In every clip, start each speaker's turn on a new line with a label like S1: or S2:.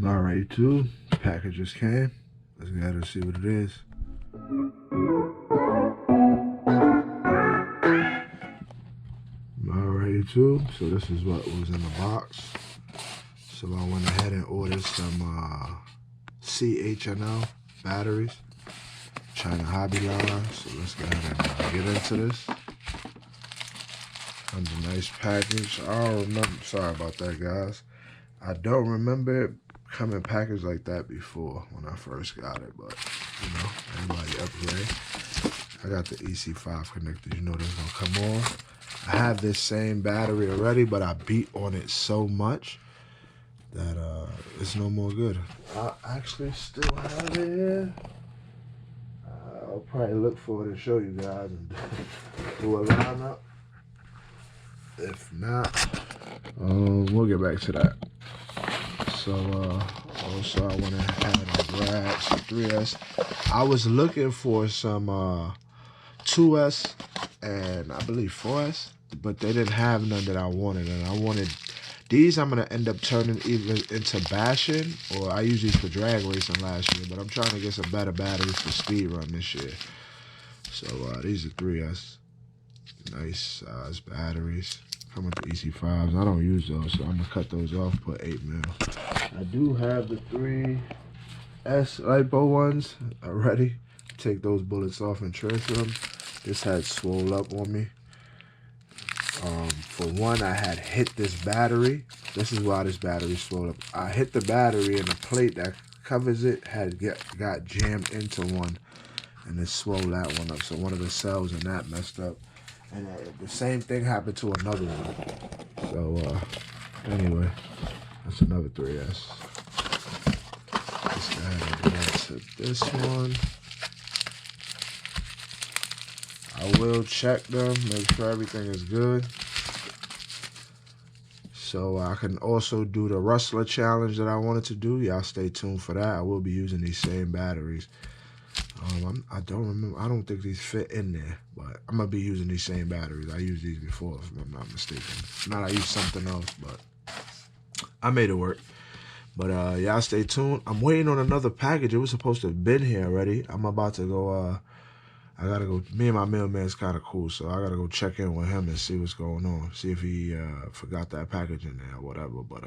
S1: Alright, too. Package just came. Let's go ahead and see what it is. Alright, too. So this is what was in the box. So I went ahead and ordered some CHNL batteries. China Hobby line. So let's go ahead and get into this. Comes a nice package. I don't remember. Sorry about that, guys. I don't remember it coming packaged like that before when I first got it, but you know, everybody upgrade. I got the EC5 connector. You know that's gonna come on. I have this same battery already, but I beat on it so much that it's no more good. I actually still have it here. I'll probably look for it and show you guys and do a lineup. If not, we'll get back to that. So also I went ahead and grabbed some 3S. I was looking for some 2S and I believe 4S, but they didn't have none that I wanted, and I wanted these. I'm gonna end up turning either into bashing, or I used these for drag racing last year, but I'm trying to get some better batteries for speed run this year. So these are 3S, nice size batteries. Come with the EC5s. I don't use those, so I'm gonna cut those off, put 8mm. I do have the 3S Lipo ones already. Take those bullets off and transfer them. This had swole up on me. For one, I had hit this battery. This is why this battery swole up. I hit the battery and the plate that covers it had got jammed into one, and it swole that one up. So one of the cells in that messed up. And the same thing happened to another one. So, anyway, that's another 3S. Let's go ahead and get into this one. I will check them, make sure everything is good. So I can also do the Rustler challenge that I wanted to do. Y'all stay tuned for that. I will be using these same batteries. I don't remember. I don't think these fit in there, but I'm gonna be using these same batteries. I used these before, if I'm not mistaken. Not I used something else, but I made it work. But y'all stay tuned. I'm waiting on another package. It was supposed to have been here already. I'm about to go. I gotta go. Me and my mailman's kind of cool, so I gotta go check in with him and see what's going on. See if he forgot that package in there or whatever. But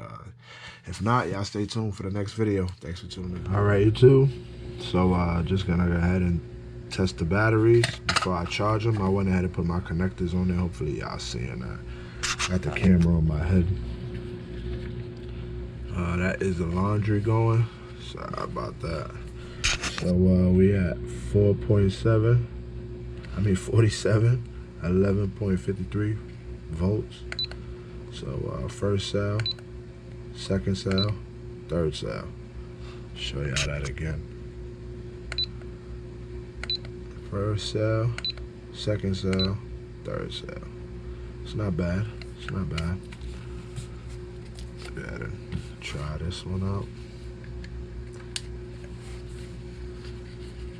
S1: if not, y'all stay tuned for the next video. Thanks for tuning in. All right, YouTube. So just gonna go ahead and test the batteries before I charge them. I went ahead and put my connectors on there. Hopefully y'all seeing that. Got the camera on my head. That is the laundry going. Sorry about that. So we at 4.7. I mean 47, 11.53 volts. So first cell, second cell, third cell. Show y'all that again. First cell, second cell, third cell. It's not bad. It's not bad. Go ahead and try this one out.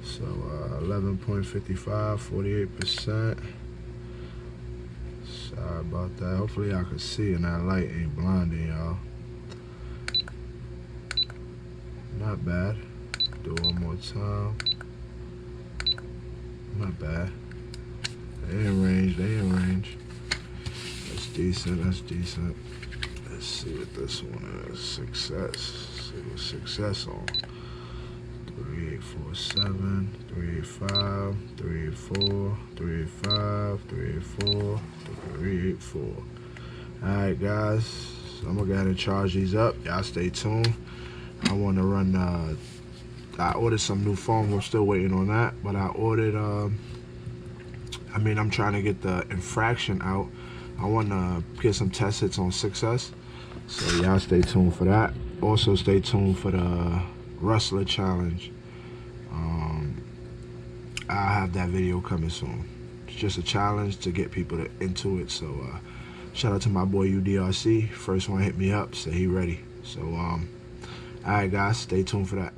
S1: So 11.55, 48%. Sorry about that. Hopefully y'all can see and that light ain't blinding y'all. Not bad. Do it one more time. Not bad. They in range, they in range. That's decent, that's decent. Let's see what this one is. Success. Let's see what success on. 3847, 385, 384, 385, 384, 384. Alright guys, so I'm gonna go ahead and charge these up. Y'all stay tuned. I wanna run I ordered some new foam. I'm still waiting on that, but I ordered I'm trying to get the infraction out. I wanna get some test hits on 6S. So y'all stay tuned for that. Also stay tuned for the Rustler challenge. I'll have that video coming soon. It's just a challenge to get people into it. So shout out to my boy UDRC. First one hit me up, said he ready. So alright guys, stay tuned for that.